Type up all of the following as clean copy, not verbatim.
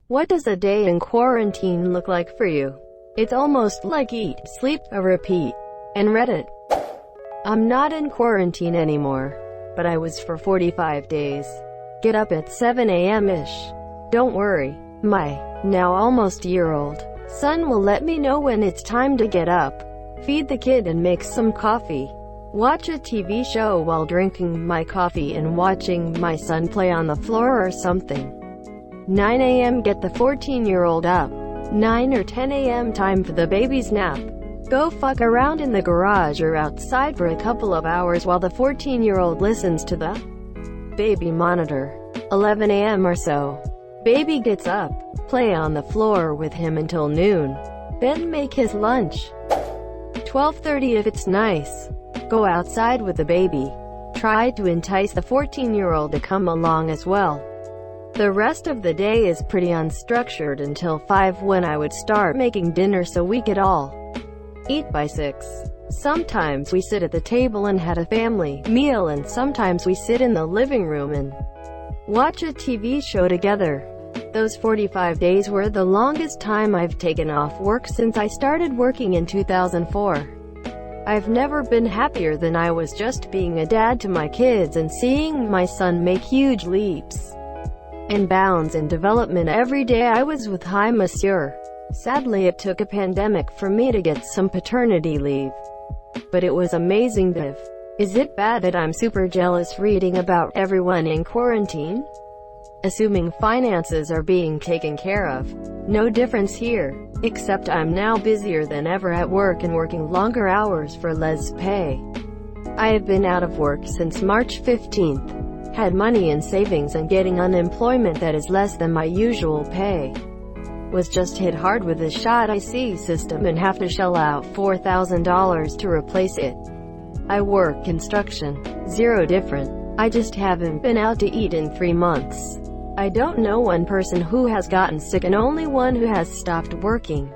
What does a day in quarantine look like for you? It's almost like eat, sleep, repeat. And Reddit. I'm not in quarantine anymore, but I was for 45 days. Get up at 7 a.m.-ish. Don't worry, my, now almost year-old, son will let me know when it's time to get up, feed the kid and make some coffee, watch a TV show while drinking my coffee and watching my son play on the floor or something. 9 a.m. get the 14-year-old up. 9 or 10 a.m. time for the baby's nap. Go fuck around in the garage or outside for a couple of hours while the 14-year-old listens to the baby monitor. 11 a.m. or so. Baby gets up. Play on the floor with him until noon. Then make his lunch. 12:30 if it's nice. Go outside with the baby. Try to entice the 14-year-old to come along as well. The rest of the day is pretty unstructured until 5 when I would start making dinner so we could all eat by 6. Sometimes we sit at the table and had a family meal, and sometimes we sit in the living room and watch a TV show together. Those 45 days were the longest time I've taken off work since I started working in 2004. I've never been happier than I was just being a dad to my kids and seeing my son make huge leaps and bounds in development every day I was with Hi Monsieur. Sadly, it took a pandemic for me to get some paternity leave. But it was amazing. Is it bad that I'm super jealous reading about everyone in quarantine? Assuming finances are being taken care of. No difference here, except I'm now busier than ever at work and working longer hours for less pay. I have been out of work since March 15th. Had money in savings, and getting unemployment that is less than my usual pay. Was just hit hard with the shot IC system and have to shell out $4,000 to replace it. I work construction. Zero different. I just haven't been out to eat in 3 months. I don't know one person who has gotten sick and only one who has stopped working.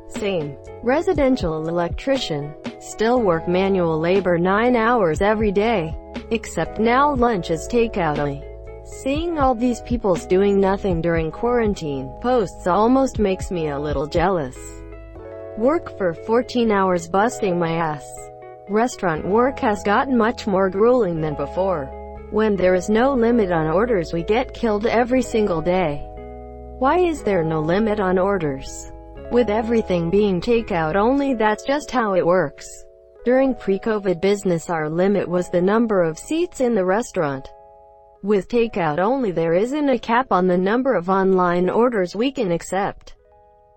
Same. Residential electrician. Still work manual labor 9 hours every day. Except now lunch is takeout only. Seeing all these people's doing nothing during quarantine posts almost makes me a little jealous. Work for 14 hours busting my ass. Restaurant work has gotten much more grueling than before. When there is no limit on orders, we get killed every single day. Why is there no limit on orders? With everything being takeout only, that's just how it works. During pre-COVID business, our limit was the number of seats in the restaurant. With takeout only, there isn't a cap on the number of online orders we can accept.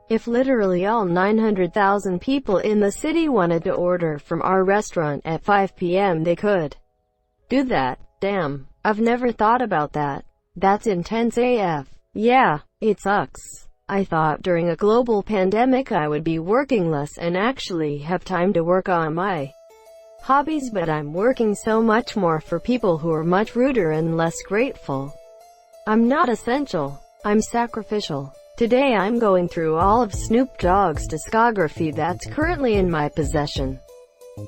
If literally all 900,000 people in the city wanted to order from our restaurant at 5 p.m., they could do that. Damn, I've never thought about that. That's intense AF. Yeah, it sucks. I thought during a global pandemic I would be working less and actually have time to work on my hobbies, but I'm working so much more for people who are much ruder and less grateful. I'm not essential. I'm sacrificial. Today I'm going through all of Snoop Dogg's discography that's currently in my possession,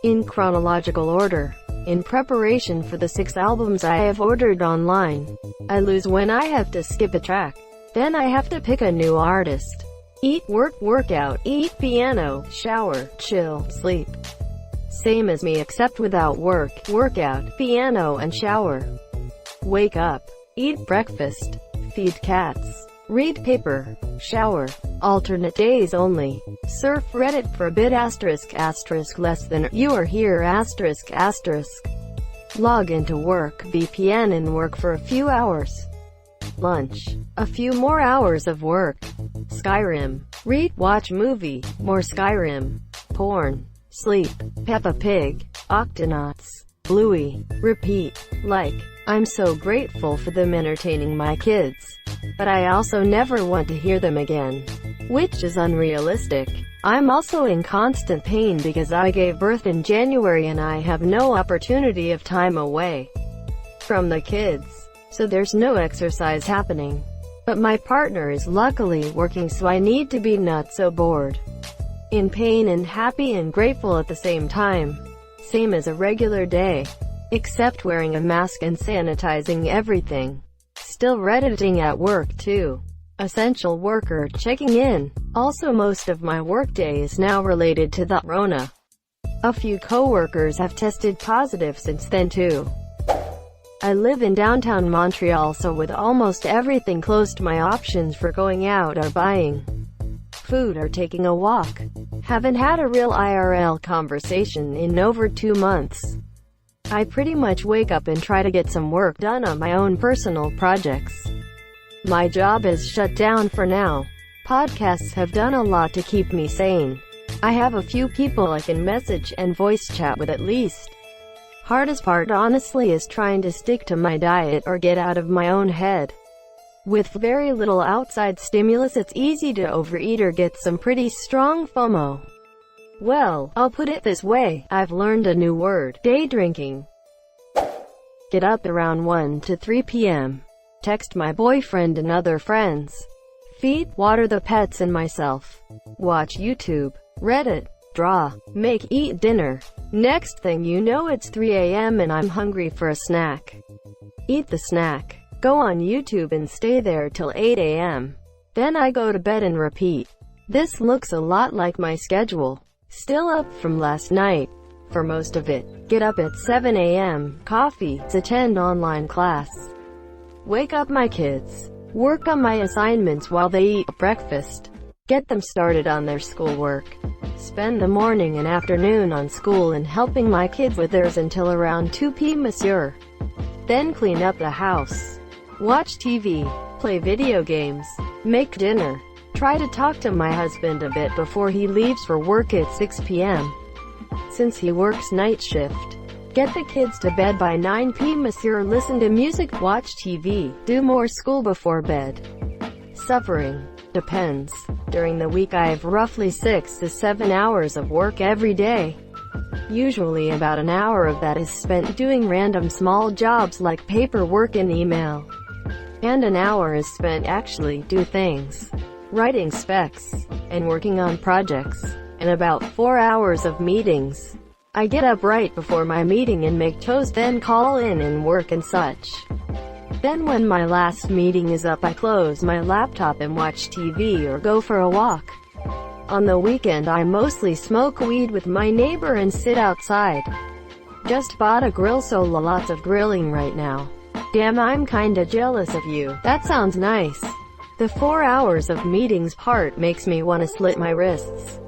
in chronological order, in preparation for the 6 albums I have ordered online. I lose when I have to skip a track. Then I have to pick a new artist. Eat, work, workout, eat, piano, shower, chill, sleep. Same as me except without work, workout, piano and shower. Wake up, eat breakfast, feed cats, read paper, shower. Alternate days only. Surf Reddit for a bit *** less than you are here ***. Log into work VPN and work for a few hours. Lunch. A few more hours of work. Skyrim. Read, watch movie. More Skyrim. Porn. Sleep. Peppa Pig. Octonauts. Bluey. Repeat. Like. I'm so grateful for them entertaining my kids. But I also never want to hear them again. Which is unrealistic. I'm also in constant pain because I gave birth in January and I have no opportunity of time away from the kids. So there's no exercise happening. But my partner is luckily working, so I need to be not so bored. In pain and happy and grateful at the same time. Same as a regular day. Except wearing a mask and sanitizing everything. Still redditing at work too. Essential worker checking in. Also, most of my workday is now related to the Rona. A few co-workers have tested positive since then too. I live in downtown Montreal, so with almost everything closed, my options for going out are buying food or taking a walk. Haven't had a real IRL conversation in over 2 months. I pretty much wake up and try to get some work done on my own personal projects. My job is shut down for now. Podcasts have done a lot to keep me sane. I have a few people I can message and voice chat with at least. Hardest part honestly is trying to stick to my diet or get out of my own head. With very little outside stimulus, it's easy to overeat or get some pretty strong FOMO. Well, I'll put it this way, I've learned a new word: day drinking. Get up around 1 to 3 p.m. Text my boyfriend and other friends. Feed, water the pets and myself. Watch YouTube, Reddit, draw, make, eat dinner. Next thing you know, it's 3 a.m. and I'm hungry for a snack. Eat the snack. Go on YouTube and stay there till 8 a.m. Then I go to bed and repeat. This looks a lot like my schedule. Still up from last night. For most of it. Get up at 7 a.m., coffee, attend online class. Wake up my kids. Work on my assignments while they eat breakfast. Get them started on their schoolwork. Spend the morning and afternoon on school and helping my kids with theirs until around 2 p.m. Then clean up the house. Watch TV. Play video games. Make dinner. Try to talk to my husband a bit before he leaves for work at 6 p.m. Since he works night shift. Get the kids to bed by 9 p.m. Listen to music, watch TV, do more school before bed. Suffering. Depends. During the week I have roughly 6 to 7 hours of work every day. Usually about an hour of that is spent doing random small jobs like paperwork and email. And an hour is spent actually do things. Writing specs, and working on projects, and about 4 hours of meetings. I get up right before my meeting and make toast, then call in and work and such. Then when my last meeting is up, I close my laptop and watch TV or go for a walk. On the weekend I mostly smoke weed with my neighbor and sit outside. Just bought a grill, so lots of grilling right now. Damn, I'm kinda jealous of you. That sounds nice. The 4 hours of meetings part makes me wanna slit my wrists.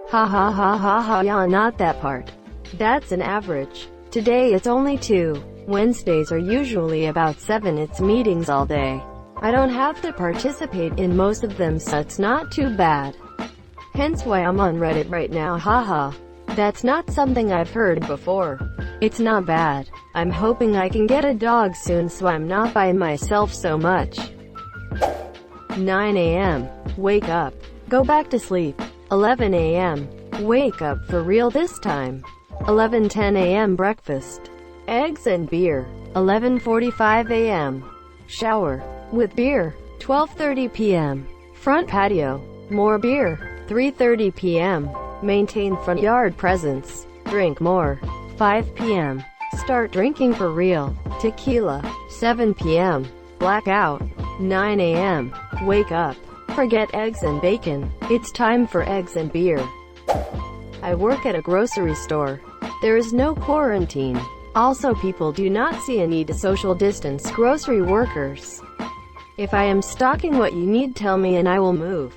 Ha ha ha ha ha, yeah, not that part. That's an average. Today it's only 2. Wednesdays are usually about 7. It's meetings all day. I don't have to participate in most of them, so it's not too bad. Hence why I'm on Reddit right now, haha. That's not something I've heard before. It's not bad. I'm hoping I can get a dog soon so I'm not by myself so much. 9 a.m. Wake up. Go back to sleep. 11 a.m. Wake up for real this time. 11:10 a.m. Breakfast. Eggs and beer. 11:45 a.m. Shower. With beer. 12:30 p.m. Front patio. More beer. 3:30 p.m. Maintain front yard presence. Drink more. 5 p.m. Start drinking for real. Tequila. 7 p.m. Blackout. 9 a.m. Wake up. Forget eggs and bacon. It's time for eggs and beer. I work at a grocery store. There is no quarantine. Also, people do not see a need to social distance grocery workers. If I am stocking what you need, tell me and I will move.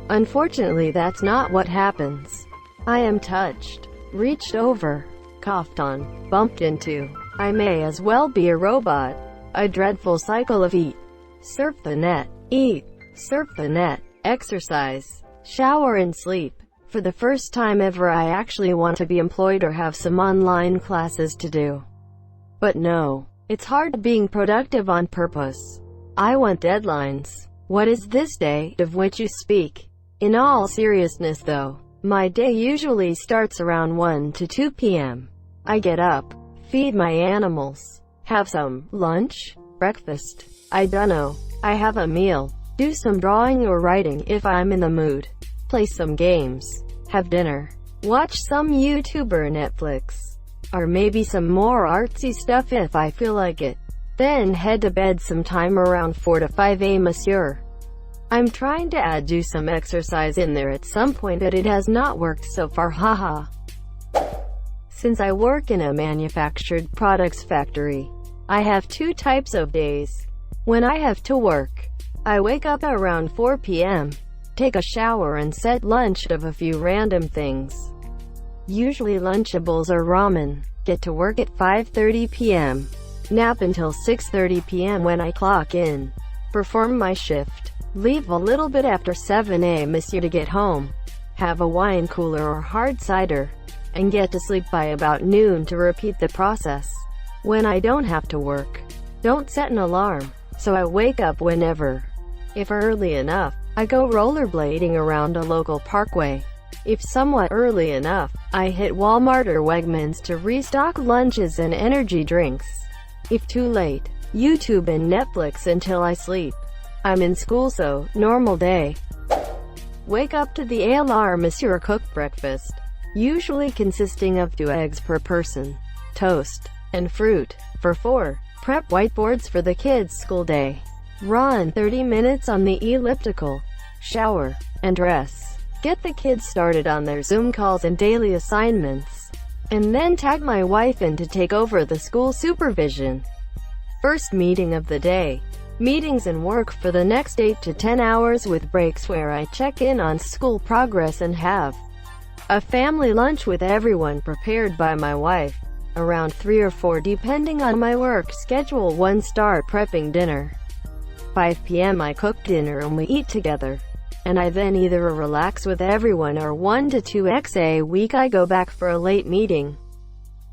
Unfortunately, that's not what happens. I am touched, reached over, coughed on, bumped into. I may as well be a robot. A dreadful cycle of eat, surf the net, eat, surf the net, exercise, shower and sleep. For the first time ever, I actually want to be employed or have some online classes to do. But no, it's hard being productive on purpose. I want deadlines. What is this day of which you speak? In all seriousness though, my day usually starts around 1 to 2 p.m. I get up, feed my animals, have some lunch, breakfast, I dunno, I have a meal, do some drawing or writing if I'm in the mood, play some games, have dinner, watch some YouTube or Netflix, or maybe some more artsy stuff if I feel like it. Then head to bed sometime around 4 to 5 a.m. I'm trying to do some exercise in there at some point, but it has not worked so far, haha. Since I work in a manufactured products factory, I have two types of days. When I have to work, I wake up around 4 p.m., take a shower and set lunch of a few random things. Usually Lunchables or ramen. Get to work at 5:30 p.m. Nap until 6:30 p.m. when I clock in. Perform my shift. Leave a little bit after 7 a.m. to get home. Have a wine cooler or hard cider. And get to sleep by about noon to repeat the process. When I don't have to work, don't set an alarm, so I wake up whenever. If early enough, I go rollerblading around a local parkway. If somewhat early enough, I hit Walmart or Wegmans to restock lunches and energy drinks. If too late, YouTube and Netflix until I sleep. I'm in school, so normal day. Wake up to the alarm or cook breakfast, usually consisting of 2 eggs per person, toast, and fruit. For 4, prep whiteboards for the kids' school day. Run 30 minutes on the elliptical. Shower and dress. Get the kids started on their Zoom calls and daily assignments. And then tag my wife in to take over the school supervision. First meeting of the day. Meetings and work for the next 8 to 10 hours with breaks where I check in on school progress and have a family lunch with everyone prepared by my wife. Around 3 or 4 depending on my work schedule. 1 start prepping dinner. 5 p.m. I cook dinner and we eat together. And I then either relax with everyone or 1 to 2 x a week I go back for a late meeting.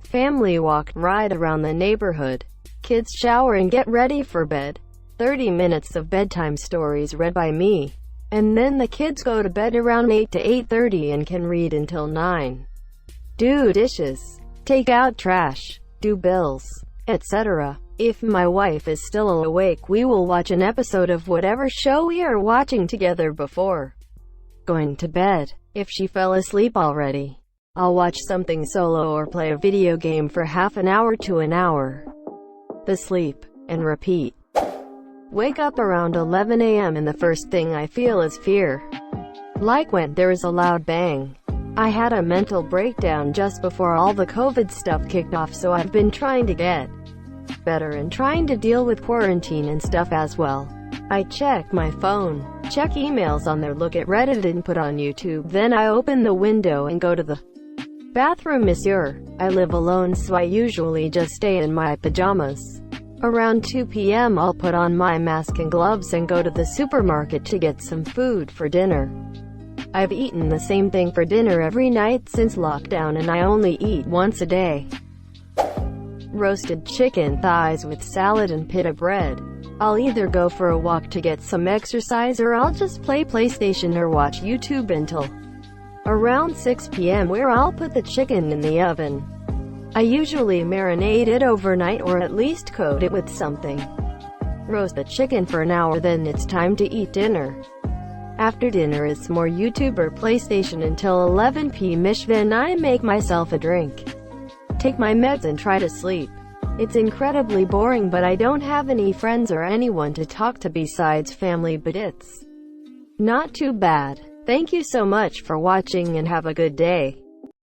Family walk, ride around the neighborhood. Kids shower and get ready for bed. 30 minutes of bedtime stories read by me. And then the kids go to bed around 8 to 8:30 and can read until 9. Do dishes, take out trash, do bills, etc. If my wife is still awake, we will watch an episode of whatever show we are watching together before going to bed. If she fell asleep already, I'll watch something solo or play a video game for half an hour to an hour. The sleep and repeat. Wake up around 11 a.m. and the first thing I feel is fear. Like when there is a loud bang. I had a mental breakdown just before all the COVID stuff kicked off, so I've been trying to get better and trying to deal with quarantine and stuff as well. I check my phone, check emails on there, look at Reddit and put on YouTube, then I open the window and go to the bathroom. I live alone, so I usually just stay in my pajamas. Around 2 p.m. I'll put on my mask and gloves and go to the supermarket to get some food for dinner. I've eaten the same thing for dinner every night since lockdown, and I only eat once a day. Roasted chicken thighs with salad and pita bread. I'll either go for a walk to get some exercise or I'll just play PlayStation or watch YouTube until around 6 p.m. where I'll put the chicken in the oven. I usually marinate it overnight or at least coat it with something. Roast the chicken for an hour, then it's time to eat dinner. After dinner is more YouTube or PlayStation until 11 p.m. Then I make myself a drink, take my meds and try to sleep. It's incredibly boring, but I don't have any friends or anyone to talk to besides family, but it's not too bad. Thank you so much for watching and have a good day.